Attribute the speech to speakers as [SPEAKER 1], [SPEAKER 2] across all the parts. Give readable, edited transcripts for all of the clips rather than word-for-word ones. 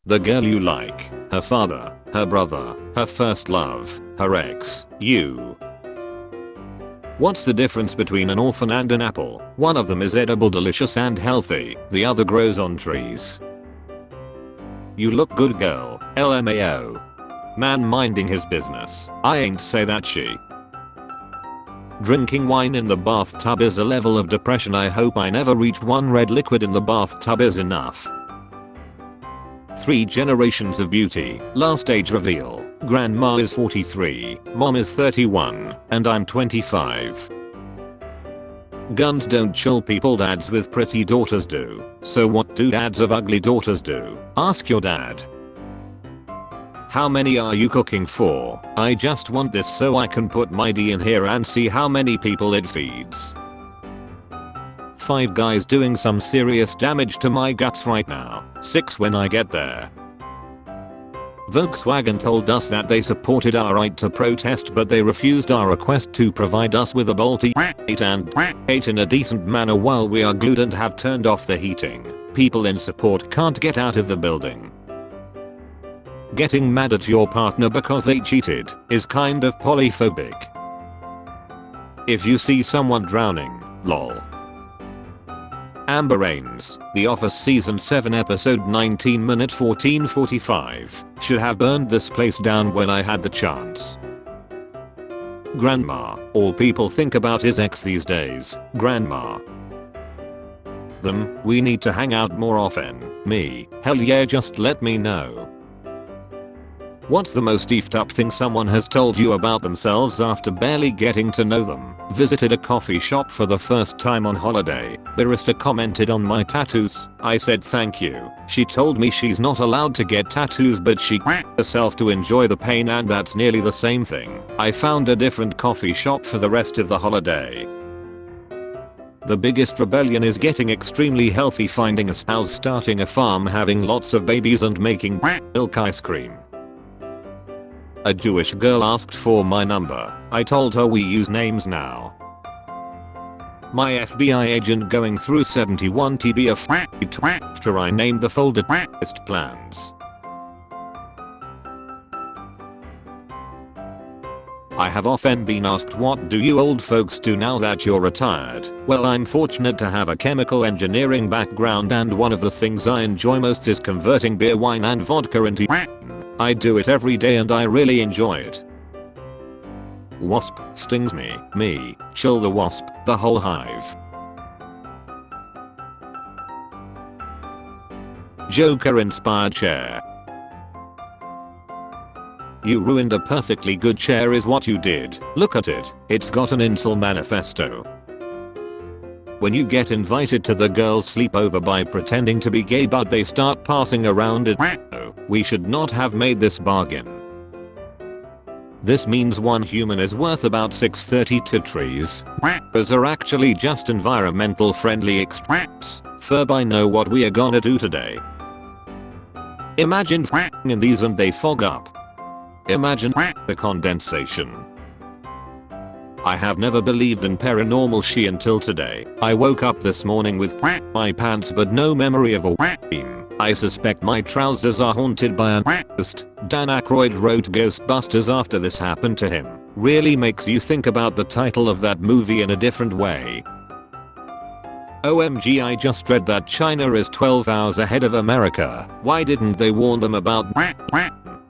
[SPEAKER 1] The girl you like, her father, her brother, her first love, her ex, you. What's the difference between an orphan and an apple? One of them is edible, delicious and healthy, the other grows on trees. You look good girl, LMAO. Man minding his business, I ain't say that she. Drinking wine in the bathtub is a level of depression I hope I never reach. One red liquid in the bathtub is enough. 3 generations of beauty, last age reveal. Grandma is 43, mom is 31, and I'm 25. Guns don't chill people, dads with pretty daughters do. So what do dads of ugly daughters do? Ask your dad. How many are you cooking for? I just want this so I can put my D in here and see how many people it feeds. 5 guys doing some serious damage to my guts right now. 6 when I get there. Volkswagen told us that they supported our right to protest, but they refused our request to provide us with a bolty and ate in a decent manner while we are glued and have turned off the heating. People in support can't get out of the building. Getting mad at your partner because they cheated is kind of polyphobic. If you see someone drowning, lol. Amber Rains, The Office Season 7 Episode 19 minute 14:45. Should have burned this place down when I had the chance. Grandma, all people think about is ex these days. Grandma. Them, we need to hang out more often. Me, hell yeah, just let me know. What's the most effed up thing someone has told you about themselves after barely getting to know them? Visited a coffee shop for the first time on holiday. Barista commented on my tattoos. I said thank you. She told me she's not allowed to get tattoos but she herself to enjoy the pain, and that's nearly the same thing. I found a different coffee shop for the rest of the holiday. The biggest rebellion is getting extremely healthy, finding a spouse, starting a farm, having lots of babies and making milk ice cream. A Jewish girl asked for my number. I told her we use names now. My FBI agent going through 71 TB of after I named the folder terrorist plans. I have often been asked, what do you old folks do now that you're retired? Well, I'm fortunate to have a chemical engineering background, and one of the things I enjoy most is converting beer, wine and vodka into I do it every day and I really enjoy it. Wasp stings me. Me, chill the wasp, the whole hive. Joker inspired chair. You ruined a perfectly good chair is what you did. Look at it, it's got an incel manifesto. When you get invited to the girls' sleepover by pretending to be gay but they start passing around it, we should not have made this bargain. This means one human is worth about 632 trees. Those are actually just environmental friendly extracts. Ferb, I know what we are gonna do today. Imagine in these and they fog up. Imagine the condensation. I have never believed in paranormal shit until today. I woke up this morning with my pants but no memory of a dream. I suspect my trousers are haunted by a ghost. Dan Aykroyd wrote Ghostbusters after this happened to him. Really makes you think about the title of that movie in a different way. OMG, I just read that China is 12 hours ahead of America. Why didn't they warn them about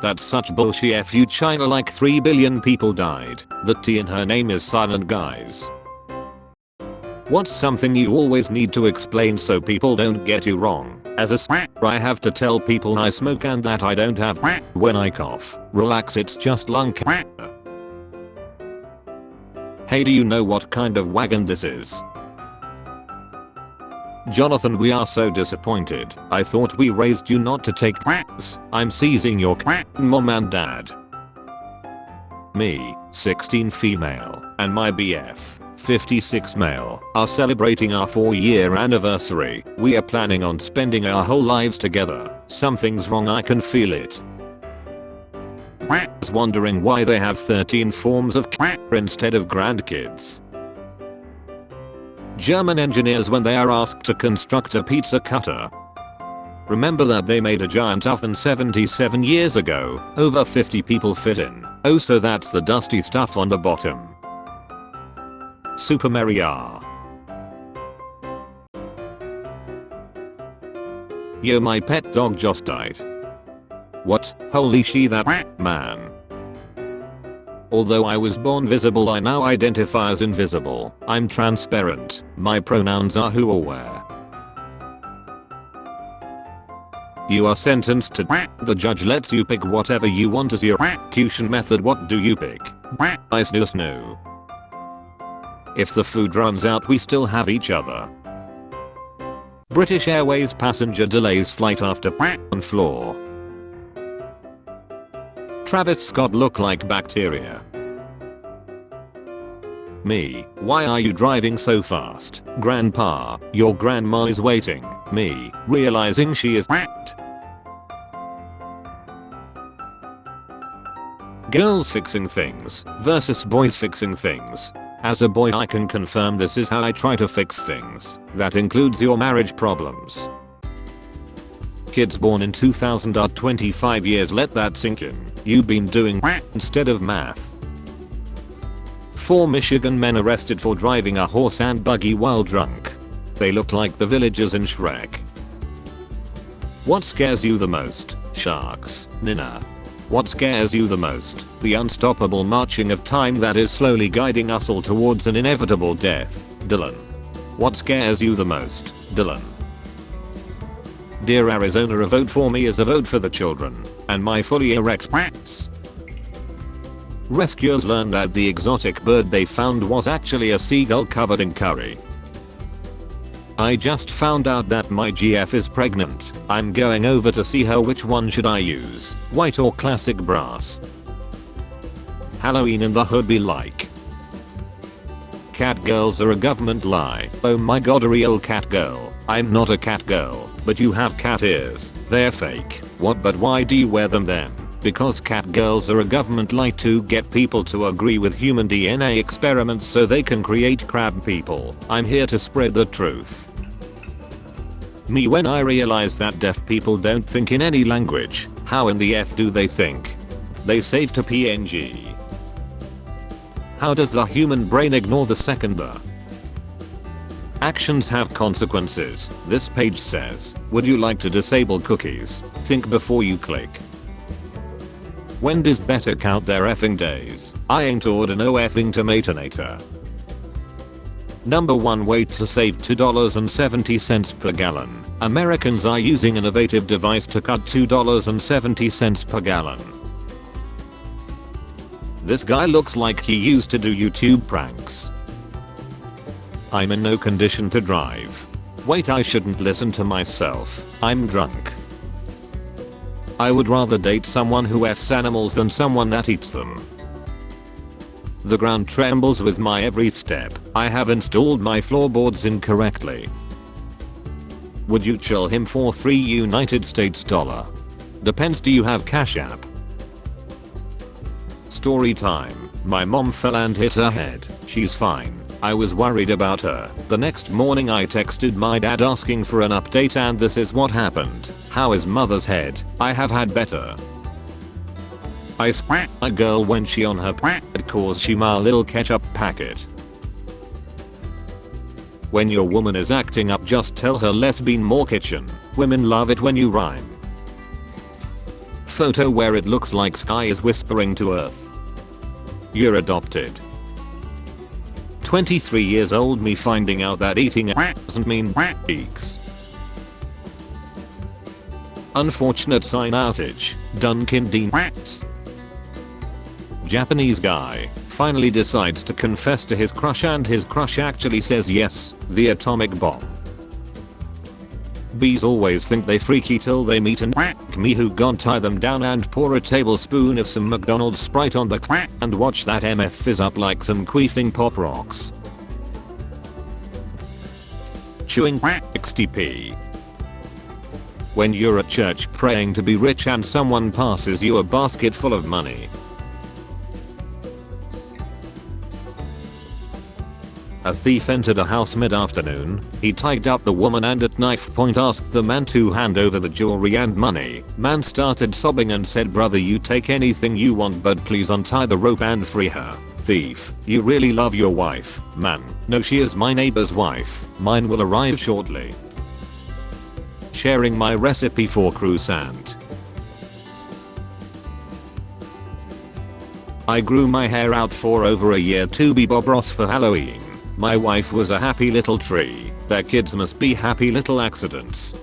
[SPEAKER 1] That's such bullshit. F you China, like 3 billion people died. The T in her name is silent, guys. What's something you always need to explain so people don't get you wrong? As a I have to tell people I smoke and that I don't have when I cough. Relax, it's just lung cancer. Hey, do you know what kind of wagon this is? Jonathan, we are so disappointed. I thought we raised you not to take drugs. I'm seizing your mom and dad. Me, 16 female, and my BF, 56 male, are celebrating our 4-year anniversary. We are planning on spending our whole lives together. Something's wrong, I can feel it. Wondering why they have 13 forms of instead of grandkids. German engineers when they are asked to construct a pizza cutter. Remember that they made a giant oven 77 years ago, over 50 people fit in. Oh, so that's the dusty stuff on the bottom. Super Mario. Yo, my pet dog just died. What? Holy she that man. Although I was born visible, I now identify as invisible. I'm transparent. My pronouns are who or where. You are sentenced to the judge lets you pick whatever you want as your execution method. What do you pick? I snoo. If the food runs out, we still have each other. British Airways passenger delays flight after on floor. Travis Scott look like bacteria. Me, why are you driving so fast? Grandpa, your grandma is waiting. Me, realizing she is girls fixing things versus boys fixing things. As a boy, I can confirm this is how I try to fix things. That includes your marriage problems. Kids born in 2000 are 25 years, let that sink in. You've been doing instead of math. 4 Michigan men arrested for driving a horse and buggy while drunk. They look like the villagers in Shrek. What scares you the most? Sharks. Nina. What scares you the most? The unstoppable marching of time that is slowly guiding us all towards an inevitable death. Dylan. What scares you the most? Dylan. Dear Arizona, a vote for me is a vote for the children and my fully erect pets. Rescuers learned that the exotic bird they found was actually a seagull covered in curry. I just found out that my GF is pregnant. I'm going over to see her. Which one should I use? White or classic brass? Halloween in the hood be like. Cat girls are a government lie. Oh my god, a real cat girl. I'm not a cat girl, but you have cat ears. They're fake. What? But why do you wear them then? Because cat girls are a government lie to get people to agree with human DNA experiments so they can create crab people. I'm here to spread the truth. Me, when I realize that deaf people don't think in any language, how in the F do they think? They save to PNG. How does the human brain ignore the second the actions have consequences? This page says, would you like to disable cookies? Think before you click. When does better count their effing days? I ain't order no effing tomatonator. Number 1 way to save $2.70 per gallon. Americans are using an innovative device to cut $2.70 per gallon. This guy looks like he used to do YouTube pranks. I'm in no condition to drive. Wait, I shouldn't listen to myself. I'm drunk. I would rather date someone who F's animals than someone that eats them. The ground trembles with my every step. I have installed my floorboards incorrectly. Would you chill him for $3 United States dollar? Depends, do you have Cash App? Story time. My mom fell and hit her head. She's fine. I was worried about her. The next morning I texted my dad asking for an update, and this is what happened. How is mother's head? I have had better. I spat a girl when she on her cause she my little ketchup packet. When your woman is acting up, just tell her less bean more kitchen. Women love it when you rhyme. Photo where it looks like sky is whispering to earth. You're adopted. 23 years old me finding out that eating doesn't mean cheeks. Unfortunate sign outage. Dunkin' Donuts. Japanese guy finally decides to confess to his crush, and his crush actually says yes, the atomic bomb. Bees always think they freaky till they meet an me who gon' tie them down and pour a tablespoon of some McDonald's Sprite on the and watch that MF fizz up like some queefing Pop Rocks. Chewing 60p. When you're at church praying to be rich and someone passes you a basket full of money. A thief entered a house mid-afternoon. He tied up the woman and at knife point asked the man to hand over the jewelry and money. Man started sobbing and said, "Brother, you take anything you want, but please untie the rope and free her." Thief: "You really love your wife?" Man: "No, she is my neighbor's wife. Mine will arrive shortly." Sharing my recipe for croissant. I grew my hair out for over a year to be Bob Ross for Halloween. My wife was a happy little tree. Their kids must be happy little accidents.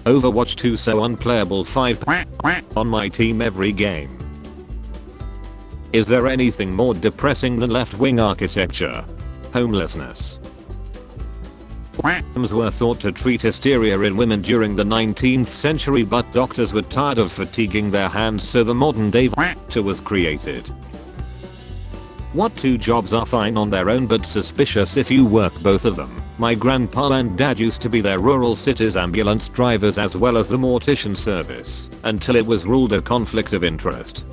[SPEAKER 1] Overwatch 2 so unplayable, 5 on my team every game. Is there anything more depressing than left-wing architecture? Homelessness. Were thought to treat hysteria in women during the 19th century, but doctors were tired of fatiguing their hands, so the modern day was created. What two jobs are fine on their own but suspicious if you work both of them? My grandpa and dad used to be their rural cities ambulance drivers as well as the mortician service, until it was ruled a conflict of interest.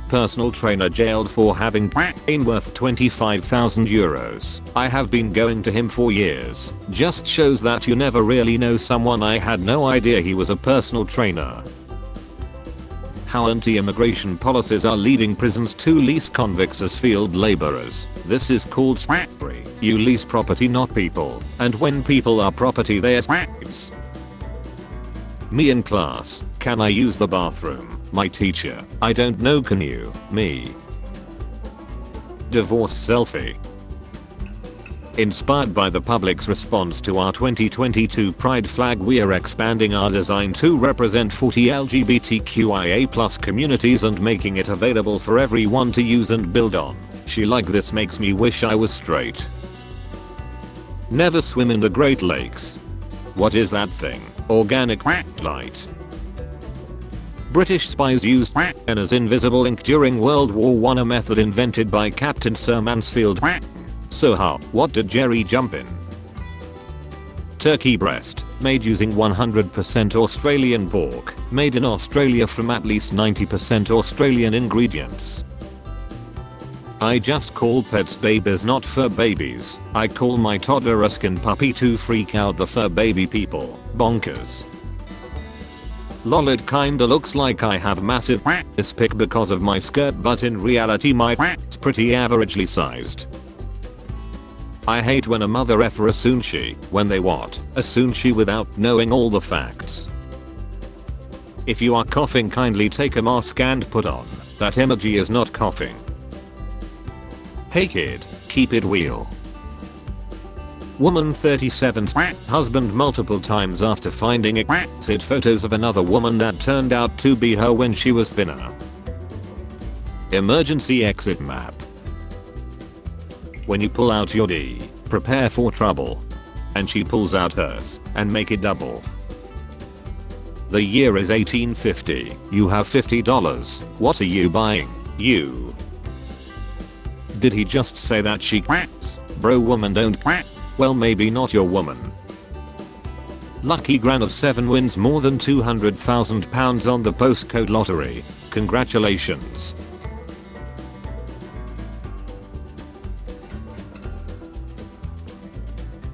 [SPEAKER 1] Personal trainer jailed for having brain worth 25,000 euros. I have been going to him for years. Just shows that you never really know someone. I had no idea he was a personal trainer. How anti-immigration policies are leading prisons to lease convicts as field laborers. This is called slavery. You lease property, not people. And when people are property, they are slaves. Me in class: "Can I use the bathroom?" My teacher: "I don't know, can you?" Me. Divorce selfie. Inspired by the public's response to our 2022 Pride flag, we are expanding our design to represent 40 LGBTQIA+ communities and making it available for everyone to use and build on. She like this makes me wish I was straight. Never swim in the Great Lakes. What is that thing? Organic light. British spies used as invisible ink during World War I, a method invented by Captain Sir Mansfield. So how? What did Jerry jump in? Turkey breast, made using 100% Australian pork, made in Australia from at least 90% Australian ingredients. I just call pets babies, not fur babies. I call my toddler a skin puppy to freak out the fur baby people. Bonkers. Lol, it kinda looks like I have massive pick because of my skirt, but in reality my is pretty averagely sized. I hate when a mother effer a sunshi, when they what? A sunshi without knowing all the facts. If you are coughing, kindly take a mask and put on. That emoji is not coughing. Hey kid, keep it real. Woman 37 husband multiple times after finding explicit photos of another woman that turned out to be her when she was thinner. Emergency exit map. When you pull out your D, prepare for trouble. And she pulls out hers, and make it double. The year is 1850. You have $50. What are you buying? You. Did he just say that she quacks? Bro, woman don't quack. Well, maybe not your woman. Lucky Gran of 7 wins more than £200,000 on the postcode lottery. Congratulations.